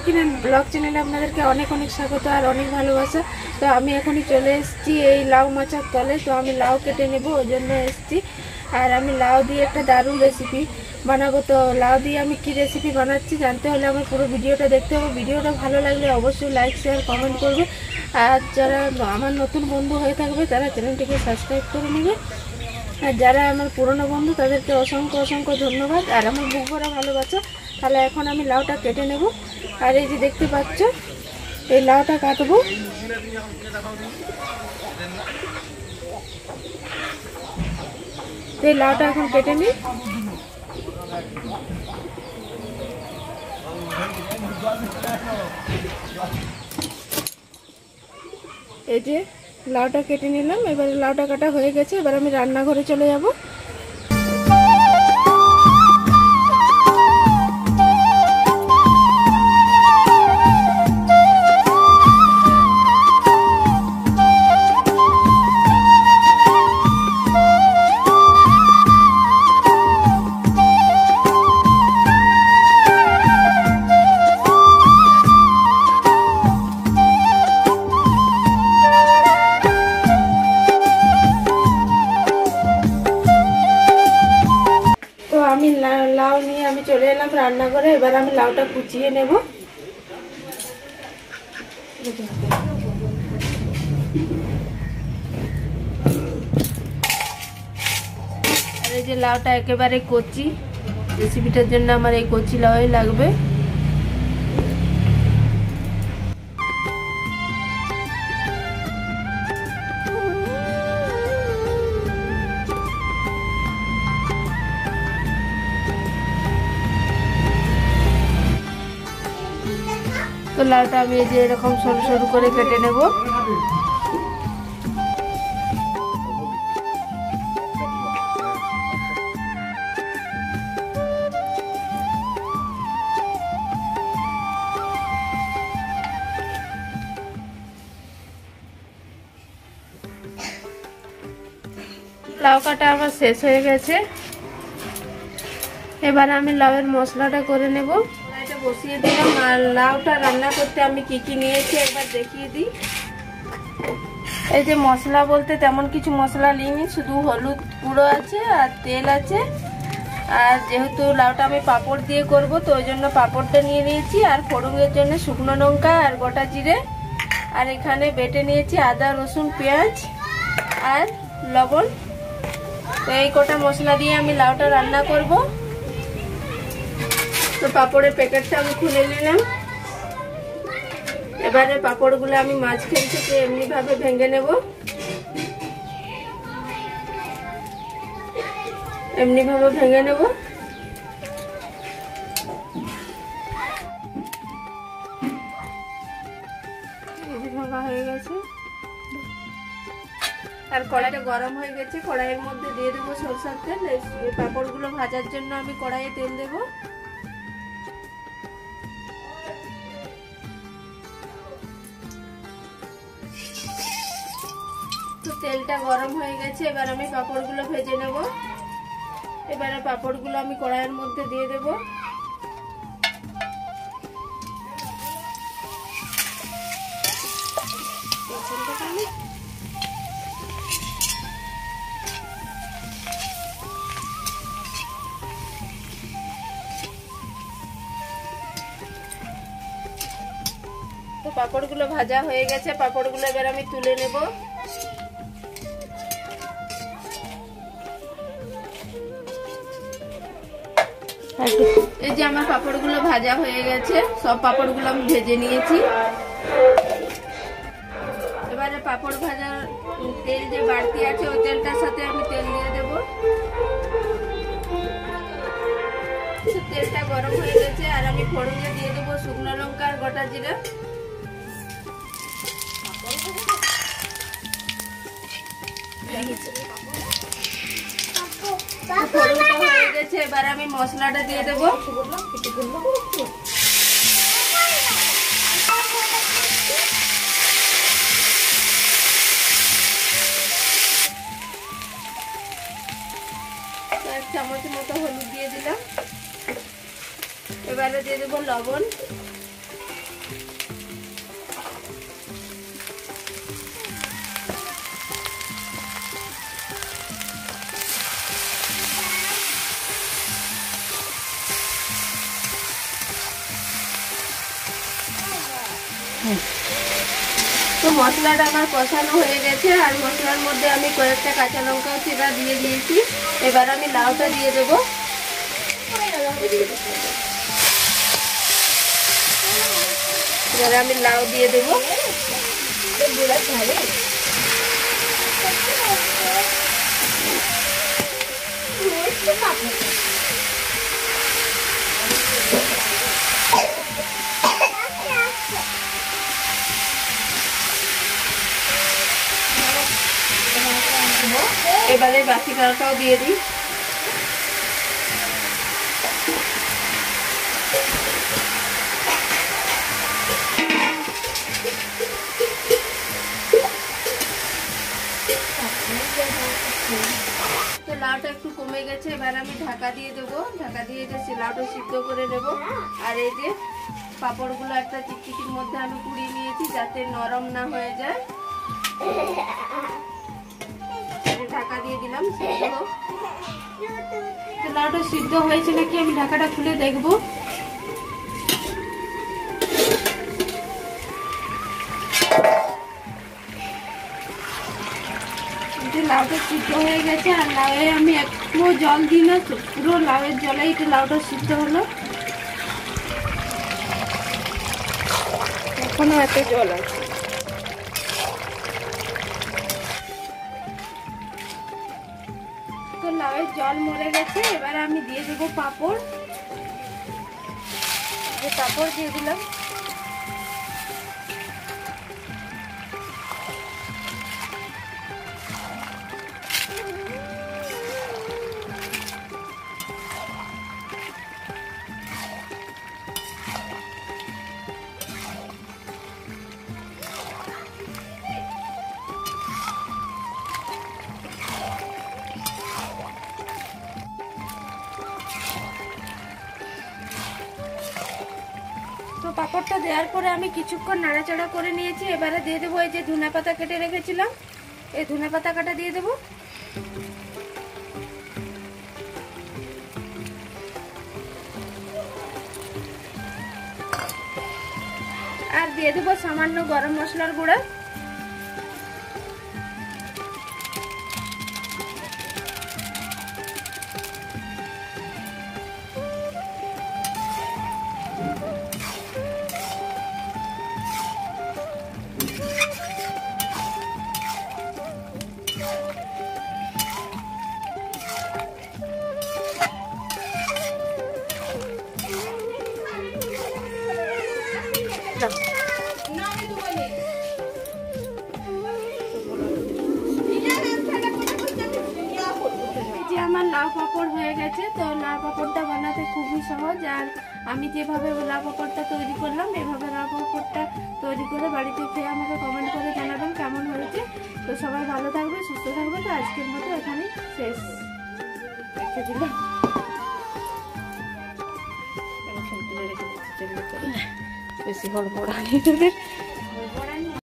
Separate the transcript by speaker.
Speaker 1: কিনেন ব্লগ চ্যানেলে আপনাদেরকে অনেক অনেক স্বাগত আর অনেক ভালোবাসা। তো আমি এখনই চলে এসেছি এই লাউ মাচার তলে। তো আমি লাউ কেটে নেব, ওই জন্য এসেছি। আর আমি লাউ দিয়ে একটা দারুণ রেসিপি বানাবো। তো লাউ দিয়ে আমি কি রেসিপি বানাচ্ছি জানতে হলে আমার পুরো ভিডিওটা দেখতে হবে। ভিডিওটা ভালো লাগলে অবশ্যই লাইক শেয়ার কমেন্ট করবে। আর যারা আমার নতুন বন্ধু হয়ে থাকবে তারা চ্যানেলটিকে সাবস্ক্রাইব করে নেবে। আর যারা আমার পুরনো বন্ধু তাদেরকে অসংখ্য অসংখ্য ধন্যবাদ আর আমার বুক ভরা ভালোবাসা। তাহলে এখন আমি লাউটা কেটে নেব। আর এই যে দেখতে পাচ্ছ এই লাউটা কাটবো। এই লাউটা এখন কেটে নিই। এই যে লাউটা কেটে নিলাম। এবারে লাউটা কাটা হয়ে গেছে, এবার আমি রান্নাঘরে চলে যাব। আমি লাউ নিয়ে আমি চলে এলাম রান্নাঘরে। এবার আমি লাউটা কুচিয়ে নেব। আর এই যে লাউটা একেবারে কচি, রেসিপিটার জন্য আমার এই কচি লাউই লাগবে। তো লাউটা আমি এই যে এরকম সরু সরু করে কেটে নেব। লাউ কাটা আমার শেষ হয়ে গেছে। এবার আমি লাউয়ের মশলাটা করে নেব। এটা বসিয়ে দিলাম। আর লাউটা রান্না করতে আমি কি কি নিয়েছি একবার দেখিয়ে দিই। এই যে মশলা বলতে তেমন কিছু মশলা নিইনি, শুধু হলুদ গুঁড়ো আছে আর তেল আছে। আর যেহেতু লাউটা আমি পাঁপড় দিয়ে করব তো ওই জন্য পাঁপড়টা নিয়ে নিয়েছি। আর ফোড়নের জন্য শুকনো লঙ্কা আর গোটা জিরে। আর এখানে বেটে নিয়েছি আদা রসুন পেঁয়াজ আর লবণ। তো এই কটা মশলা দিয়ে আমি লাউটা রান্না করব। তো পাঁপড়ের প্যাকেটটা আমি খুলে নিলাম। এবারে পাঁপড়গুলো আমি মাঝখান থেকে এমনি ভাবে ভেঙে নেব। এমনি ভাবে ভেঙে নেব। ভাঙা হয়ে গেছে। আর কড়াইটা গরম হয়ে গেছে, কড়াইয়ের মধ্যে দিয়ে দেবো সরষের তেল। এই পাঁপড়গুলো ভাজার জন্য আমি কড়াইয়ে তেল দেবো। তো তেলটা গরম হয়ে গেছে, এবার আমি পাঁপড়গুলো ভেজে নেব। এবারে পাঁপড়গুলো আমি কড়াইয়ের মধ্যে দিয়ে দেব। তো পাঁপড়গুলো ভাজা হয়ে গেছে, পাঁপড়গুলো এবার আমি তুলে নেব। এই যে আমার পাঁপড়গুলো ভাজা হয়ে গেছে, সব পাঁপড়গুলো আমি ভেজে নিয়েছি। এবারে পাঁপড় ভাজার তেল যে বাড়তি আছে ওই তেলটার সাথে আমি তেল দিয়ে দেব। তেলটা গরম হয়ে গেছে আর আমি ফোড়নে দিয়ে দেবো শুকনো লঙ্কা আর গোটা জিরা। ফোড়নটা হয়ে গেছে, এবার আমি মশলাটা দিয়ে দেবো। এক চামচের মতো হলুদ দিয়ে দিলাম। এবারে দিয়ে দেবো লবণ। তো মশলাটা আমার কষানো হয়ে গেছে, আর মশলার মধ্যে আমি কয়েকটা কাঁচা লঙ্কা চিরা দিয়ে দিয়েছি। এবার আমি লাউটা দিয়ে দেবো। এবারে আমি লাউ দিয়ে দেবো। এবারে বাকি ডালটাও দিয়ে দিই। তো লাউটা একটু কমে গেছে, এবার আমি ঢাকা দিয়ে দেবো। ঢাকা দিয়ে যে লাউটা সিদ্ধ করে নেব। আর এই যে পাঁপড়গুলো একটা চিকচিকির মধ্যে আমি কুড়িয়ে নিয়েছি, যাতে নরম না হয়ে যায়। ঢাকা দিয়ে দিলাম। তো লাউটা সিদ্ধ হয়েছে নাকি আমি ঢাকাটা খুলে দেখবো। লাউটা সিদ্ধ হয়ে গেছে, আর লাউয়ে আমি একটু জল দিই না, পুরো লাউয়ের জলেই তো লাউটা সিদ্ধ হলো। এখনো এত জল আছে। তো লাউয়ের জল মরে গেছে, এবার আমি দিয়ে দেবো পাঁপড়। পাঁপড় দিয়ে দিলাম। তো পাঁপড়টা দেওয়ার পরে আমি কিছুক্ষণ নাড়াচাড়া করে নিয়েছি। এবারে দিয়ে দেবো এই যে ধনে পাতা কেটে রেখেছিলাম, এই ধনে পাতা কাটা দিয়ে দেবো। আর দিয়ে দেবো সামান্য গরম মশলার গুঁড়া। আমার লাউ পাঁপড় হয়ে গেছে। তো লাউ পাঁপড়টা বানাতে খুবই সহজ, আর আমি যেভাবে লাউ পাঁপড়টা তৈরি করলাম এভাবে লাউ পাঁপড়টা তৈরি করে বাড়িতে খেয়ে আমাকে কমেন্ট করে জানাবেন কেমন হয়েছে। তো সবাই ভালো থাকবে, সুস্থ থাকবে। তো আজকের মতো এখানে শেষ রেখে দিলাম। বেশি হড়বড়ানি তোদের।